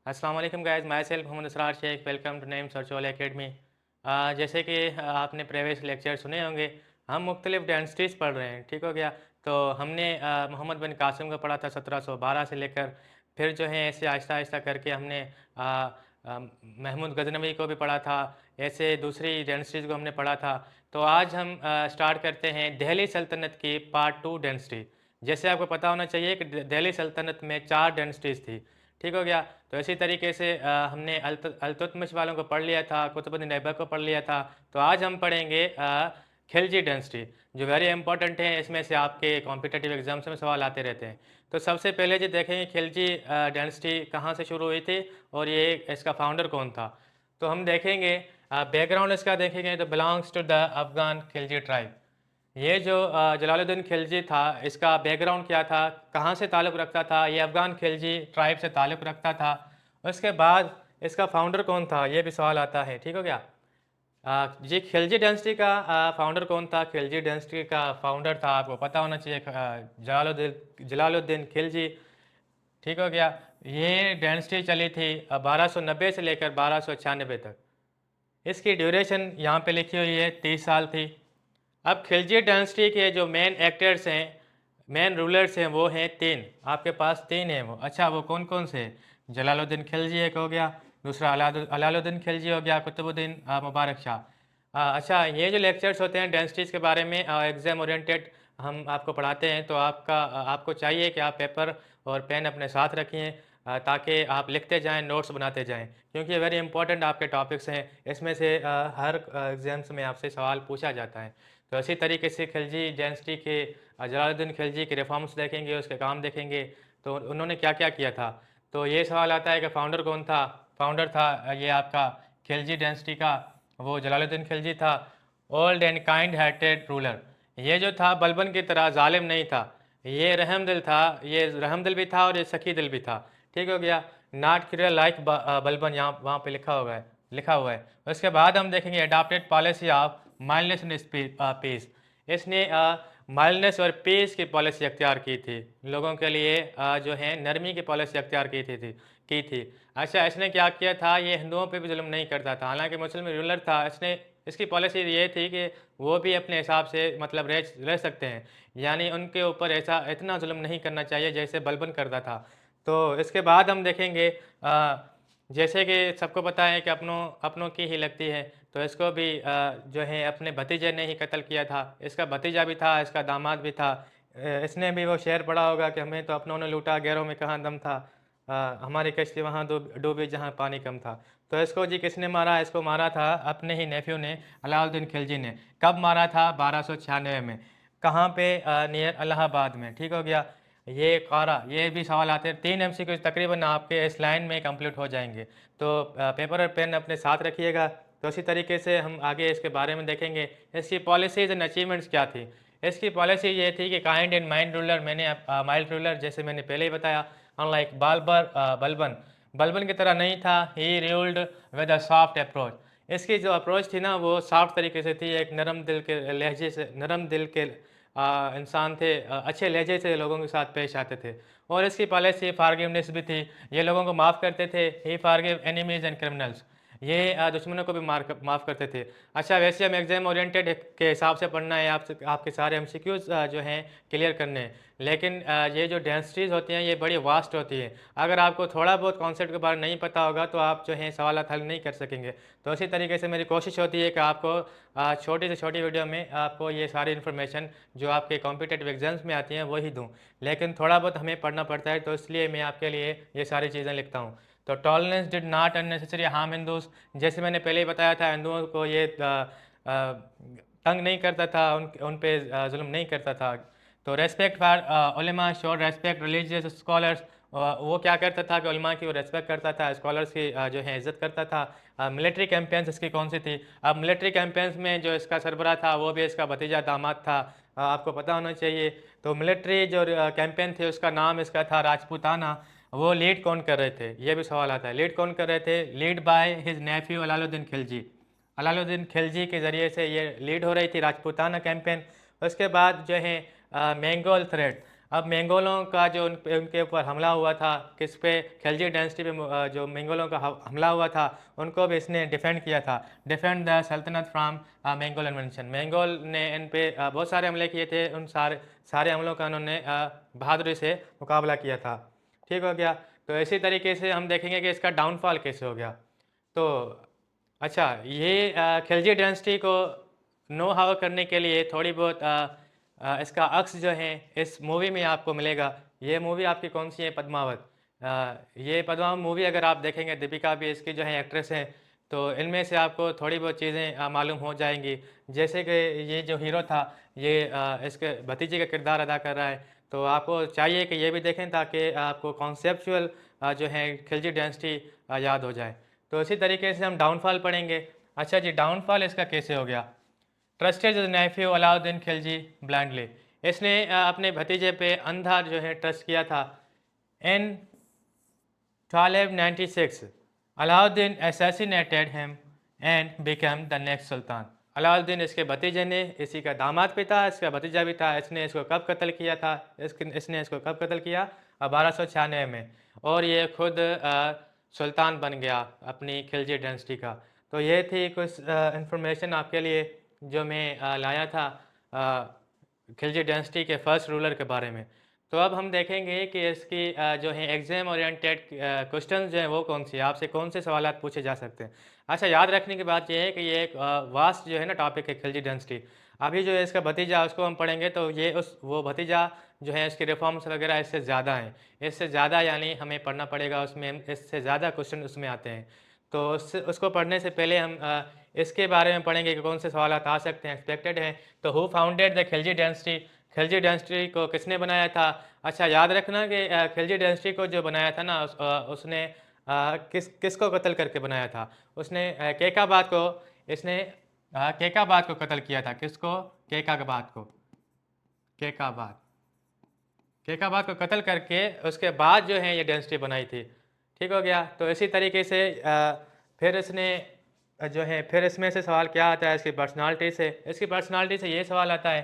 अस्सलाम वालेकुम guys, myself Mohammed Asrar Shaikh. Welcome to name search वाले एकेडमी। जैसे कि आपने प्रीवियस लेक्चर सुने होंगे, हम मुख्तलिफ डेंसिटीज़ पढ़ रहे हैं, ठीक हो गया। तो हमने मोहम्मद बिन कासिम को पढ़ा था 1712 से लेकर, फिर जो है ऐसे आहिस्ता आहिस्ता करके हमने महमूद गजनवी को भी पढ़ा था, ऐसे दूसरी डेंसिटीज़ को हमने पढ़ा था। तो आज हम स्टार्ट करते हैं दिल्ली सल्तनत की पार्ट 2 डेंसिटी। जैसे आपको पता होना चाहिए कि दिल्ली सल्तनत में 4 डेंसिटीज़ थी, ठीक हो गया। तो इसी तरीके से हमने अल्तुतमिश वालों को पढ़ लिया था, कुतुबुद्दीन ऐबक को पढ़ लिया था। तो आज हम पढ़ेंगे खिलजी डेंसिटी, जो वेरी इंपॉर्टेंट है। इसमें से आपके कॉम्पिटिटिव एग्जाम्स में सवाल आते रहते हैं। तो सबसे पहले जो देखेंगे खिलजी डेंसिटी कहाँ से शुरू हुई थी और ये इसका फाउंडर कौन था। तो हम देखेंगे बैकग्राउंड इसका देखेंगे तो belongs to the Afghan Khilji tribe. ये जो जलालुद्दीन खिलजी था, इसका बैकग्राउंड क्या था, कहाँ से ताल्लुक़ रखता था, ये अफ़गान खिलजी ट्राइब से ताल्लुक़ रखता था। उसके बाद इसका फाउंडर कौन था, ये भी सवाल आता है, ठीक हो गया। जी, खिलजी डेंसिटी का फाउंडर कौन था। खिलजी डेंसिटी का फाउंडर था, आपको पता होना चाहिए, जलालुद्दीन खिलजी, ठीक हो गया। ये डेंसिटी चली थी 1290 से लेकर 1296 तक। इसकी ड्यूरेशन यहाँ पे लिखी हुई है, 30 साल थी। अब खिलजी डायनेस्टी के जो मेन एक्टर्स हैं, मेन रूलर्स हैं, वो हैं तीन। आपके पास तीन हैं वो। अच्छा, वो कौन कौन से? जलालुद्दीन खिलजी एक हो गया, दूसरा अलाउद्दीन खिलजी हो गया, कुतुबुद्दीन मुबारक शाह। अच्छा, ये जो लेक्चर्स होते हैं डेंसिटीज़ के बारे में, एग्ज़ाम ओरिएंटेड हम आपको पढ़ाते हैं। तो आपको चाहिए कि आप पेपर और पेन अपने साथ रखिए, ताकि आप लिखते जाएं, नोट्स बनाते जाएं, क्योंकि ये वेरी इंपॉर्टेंट आपके टॉपिक्स हैं। इसमें से हर एग्ज़ाम्स में आपसे सवाल पूछा जाता है। तो इसी तरीके से खिलजी डायनेस्टी के जलालुद्दीन खिलजी के रिफॉर्म्स देखेंगे, उसके काम देखेंगे, तो उन्होंने क्या क्या किया था। तो ये सवाल आता है कि फाउंडर कौन था। फाउंडर था ये आपका खिलजी डायनेस्टी का, वो जलालुद्दीन खिलजी था। Old and kind hearted ruler, ये जो था बलबन की तरह जालिम नहीं था, ये रहमदिल था। ये रहमदिल भी था और ये सखी दिल भी था, ठीक हो गया। नॉट क्रियल लाइक बलबन, यहाँ वहाँ पे लिखा हुआ है। उसके बाद हम देखेंगे adopted policy of mildness and peace. इसने माइल्डनेस और पीस की पॉलिसी अख्तियार की थी, लोगों के लिए जो है नरमी की पॉलिसी अख्तियार की थी। अच्छा, इसने क्या किया था, ये हिंदुओं पे भी जुल्म नहीं करता था, हालांकि मुस्लिम रूलर था। इसकी पॉलिसी ये थी कि वो भी अपने हिसाब से मतलब रह सकते हैं, यानी उनके ऊपर ऐसा इतना जुल्म नहीं करना चाहिए जैसे बलबन करता था। तो इसके बाद हम देखेंगे जैसे कि सबको पता है कि अपनों की ही लगती है, तो इसको भी जो है अपने भतीजे ने ही कत्ल किया था। इसका भतीजा भी था, इसका दामाद भी था। इसने भी वो शेर पढ़ा होगा कि हमें तो अपनों ने लूटा, गैरों में कहाँ दम था, हमारी कश्ती वहाँ डूबी जहाँ पानी कम था। तो इसको जी किसने मारा, इसको मारा था अपने ही नेफ्यू ने, अलाउद्दीन खिलजी ने। कब मारा था? 1296 में। कहाँ पे? नियर इलाहाबाद में, ठीक हो गया। ये कारा, ये भी सवाल आते हैं। 3 MCQ तकरीबन आपके इस लाइन में कंप्लीट हो जाएंगे। तो पेपर और पेन अपने साथ रखिएगा। तो इसी तरीके से हम आगे इसके बारे में देखेंगे, इसकी पॉलिसीज़ एंड अचीवमेंट्स क्या थी। इसकी पॉलिसी ये थी कि kind and mind ruler, mild ruler, जैसे मैंने पहले ही बताया। अनलाइक बलबन की तरह नहीं था। He ruled with a soft approach. इसकी जो अप्रोच थी ना, वो सॉफ्ट तरीके से थी। एक नरम दिल के लहजे से, नरम दिल के इंसान थे, अच्छे लहजे से लोगों के साथ पेश आते थे। और इसकी पॉलिसी फारगिवनेस भी थी, ये लोगों को माफ़ करते थे। ही फारगिव एनिमीज एंड क्रिमिनल्स, ये दुश्मनों को भी माफ़ करते थे। अच्छा, वैसे हम एग्जाम ओरिएंटेड के हिसाब से पढ़ना है, आपके सारे MCQs जो हैं क्लियर करने हैं। लेकिन ये जो डेंसिटीज़ होती हैं ये बड़ी वास्ट होती है। अगर आपको थोड़ा बहुत कॉन्सेप्ट के बारे में नहीं पता होगा तो आप जो है सवाल हल नहीं कर सकेंगे। तो इसी तरीके से मेरी कोशिश होती है कि आपको छोटी से छोटी वीडियो में आपको ये सारी इन्फॉर्मेशन जो आपके कॉम्पिटिटिव एग्जाम्स में आती हैं वही दूँ। लेकिन थोड़ा बहुत हमें पढ़ना पड़ता है, तो इसलिए मैं आपके लिए ये सारी चीज़ें लिखता हूँ। तो tolerance did not unnecessary harm Hindus, जैसे मैंने पहले ही बताया था, हिंदुओं को ये तंग नहीं करता था, उन पे जुल्म नहीं करता था। तो रेस्पेक्ट फॉर उलेमा, शोर रेस्पेक्ट रिलीजियस स्कॉलर्स, वो क्या करता था कि उलमा की वो रेस्पेक्ट करता था, स्कॉलर्स की जो है इज़्ज़त करता था। मिलिट्री कैंपेन्स इसकी कौन सी थी? अब मिलिट्री कैंपेन्स में जो इसका सरबराह था वो भी इसका भतीजा दामाद था, आपको पता होना चाहिए। तो मिलिट्री जो कैंपेन थे उसका नाम इसका था राजपूताना। वो लीड कौन कर रहे थे, ये भी सवाल आता है। लीड कौन कर रहे थे? Lead by his Neiphiu Alauddin Khilji. Alauddin Khilji के ज़रिए से ये लीड हो रही थी राजपूताना कैंपेन। उसके बाद जो है मंगोल थ्रेट, अब मंगोलों का जो उनके ऊपर हमला हुआ था, किस पे, खिलजी डायनेस्टी पे जो मंगोलों का हमला हुआ था, उनको भी इसने डिफेंड किया था। डिफेंड द सल्तनत फ्रॉम मंगोल इन्वेंशन। मंगोल ने इन पे बहुत सारे हमले किए थे, उन सारे हमलों का उन्होंने बहादुरी से मुकाबला किया था। ठीक हो गया। तो इसी तरीके से हम देखेंगे कि इसका डाउनफॉल कैसे हो गया। तो अच्छा, ये खिलजी डायनेस्टी को नो हाउ करने के लिए थोड़ी बहुत इसका अक्स जो है इस मूवी में आपको मिलेगा। ये मूवी आपकी कौन सी है? पद्मावत। ये पद्मावत मूवी अगर आप देखेंगे, दीपिका भी इसकी जो है एक्ट्रेस है, तो इनमें से आपको थोड़ी बहुत चीज़ें मालूम हो जाएंगी। जैसे कि ये जो हीरो था, ये इसके भतीजे का किरदार अदा कर रहा है। तो आपको चाहिए कि ये भी देखें ताकि आपको कॉन्सेप्चुअल जो है खिलजी डायनेस्टी याद हो जाए। तो इसी तरीके से हम डाउनफॉल पढ़ेंगे। अच्छा जी, डाउनफॉल इसका कैसे हो गया? Trusted nephew Alauddin Khilji blindly. इसने अपने भतीजे पे अंधा जो है ट्रस्ट किया था। इन 1296 Alauddin assassinated him and became the next सुल्तान। अलाउद्दीन इसके भतीजे ने, इसी का दामाद भी था, इसका भतीजा भी था। इसने इसको कब कत्ल किया था? इसने इसको कब कत्ल किया? 1296 में। और ये खुद सुल्तान बन गया अपनी खिलजी डायनेस्टी का। तो ये थी कुछ इंफॉर्मेशन आपके लिए जो मैं लाया था खिलजी डायनेस्टी के फर्स्ट रूलर के बारे में। तो अब हम देखेंगे कि इसकी जो है एग्ज़ाम ओरिएंटेड क्वेश्चंस जो हैं वो कौन सी है, आपसे कौन से सवालात पूछे जा सकते हैं। अच्छा, याद रखने की बात ये है कि ये एक वास्ट जो है ना टॉपिक है खिलजी डायनेस्टी। अभी जो है इसका भतीजा उसको हम पढ़ेंगे तो ये वो भतीजा जो है इसके रिफॉर्म्स वगैरह इससे ज़्यादा हैं। इससे ज़्यादा यानी हमें पढ़ना पड़ेगा, उसमें इससे ज़्यादा क्वेश्चन उसमें आते हैं। तो उसको पढ़ने से पहले हम इसके बारे में पढ़ेंगे कि कौन से सवालात आ सकते हैं, एक्सपेक्टेड हैं। तो who founded the Khilji dynasty? Khilji dynasty को किसने बनाया था? अच्छा, याद रखना कि खिलजी डायनेस्टी को जो बनाया था ना उसने किसको कत्ल करके बनाया था? उसने केकाबाद को, इसने केकाबाद को कत्ल किया था। किसको? केकाबाद को। केकाबाद केकाबाद को कत्ल करके उसके बाद जो है ये डायनेस्टी बनाई थी। ठीक हो गया। तो इसी तरीके से फिर इसने जो है, फिर इसमें से सवाल क्या आता है इसकी पर्सनालिटी से? इसकी पर्सनालिटी से ये सवाल आता है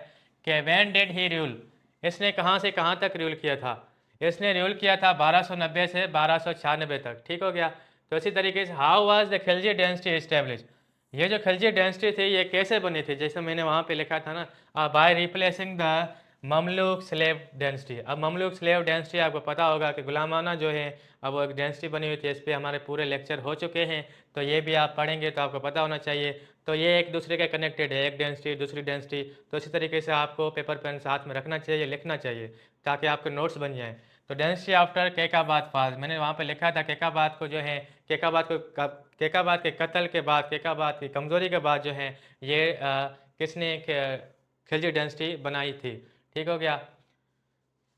कि व्हेन डिड ही रूल? इसने कहाँ से कहाँ तक रूल किया था? इसने रूल किया था 1290 से 1296 तक। ठीक हो गया। तो इसी तरीके से how was the Khilji dynasty establish? ये जो खिलजी डायनेस्टी थी ये कैसे बनी थी? जैसे मैंने वहाँ पे लिखा था ना, by replacing the Mamluk slave dynasty. अब ममलूक स्लेव डायनेस्टी आपको पता होगा कि गुलामाना जो है, अब वो एक डायनेस्टी बनी हुई थी। इस पर हमारे पूरे लेक्चर हो चुके हैं, तो ये भी आप पढ़ेंगे तो आपको पता होना चाहिए। तो ये एक दूसरे के कनेक्टेड है, एक डायनेस्टी दूसरी डायनेस्टी। तो इसी तरीके से आपको पेपर पेन साथ में रखना चाहिए, लिखना चाहिए ताकि आपके नोट्स बन जाएँ। तो डायनेस्टी आफ्टर केकाबाद फाज, मैंने वहाँ पे लिखा था केकाबाद को जो है, केकाबाद के कत्ल के बाद, केकाबाद की कमज़ोरी के बाद जो है ये किसने खिलजी डायनेस्टी बनाई थी। ठीक हो गया।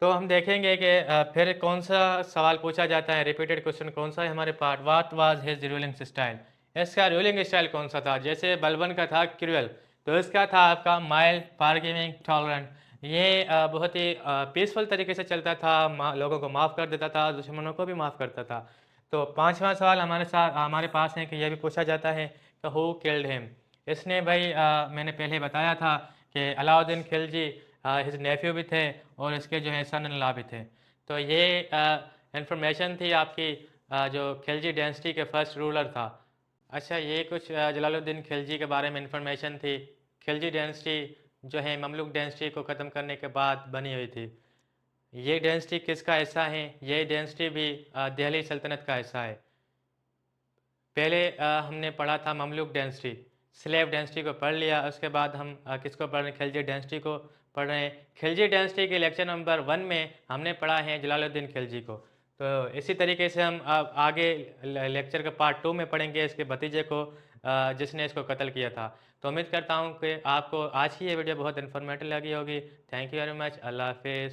तो हम देखेंगे कि फिर कौन सा सवाल पूछा जाता है, रिपीटेड क्वेश्चन कौन सा है हमारे पास? What was his ruling style? इसका रूलिंग स्टाइल कौन सा था? जैसे बलबन का था क्रूअल, तो इसका था आपका माइल्ड, फॉरगिविंग, टॉलरेंट। ये बहुत ही पीसफुल तरीके से चलता था, लोगों को माफ़ कर देता था, दुश्मनों को भी माफ़ करता था। तो पांचवा सवाल हमारे पास है कि यह भी पूछा जाता है कि हु किल्ड हिम? इसने भाई मैंने पहले बताया था कि अलाउद्दीन खिलजी हिज नेफ्यू भी थे और इसके जो है सन इन लॉ भी थे। तो ये इंफॉर्मेशन थी आपकी जो खिलजी डायनेस्टी के फर्स्ट रूलर था। अच्छा, ये कुछ जलालुद्दीन खिलजी के बारे में इंफॉर्मेशन थी। खिलजी डायनेस्टी जो है ममलूक डायनेस्टी को ख़त्म करने के बाद बनी हुई थी। ये डायनेस्टी किसका हिस्सा है? ये डायनेस्टी भी दिल्ली सल्तनत का हिस्सा है। पहले हमने पढ़ा था ममलूक डायनेस्टी, स्लेव डायनेस्टी को पढ़ लिया। उसके बाद हम किसको पढ़ रहे हैं? खिलजी डायनेस्टी को पढ़ रहे हैं। खिलजी डायनेस्टी के लेक्चर नंबर 1 में हमने पढ़ा है जलालुद्दीन खिलजी को। तो इसी तरीके से हम आगे लेक्चर के पार्ट 2 में पढ़ेंगे इसके भतीजे को जिसने इसको कत्ल किया था। तो उम्मीद करता हूँ कि आपको आज की ये वीडियो बहुत इन्फॉर्मेटिव लगी होगी। Thank you very much. अल्लाह हाफिज़।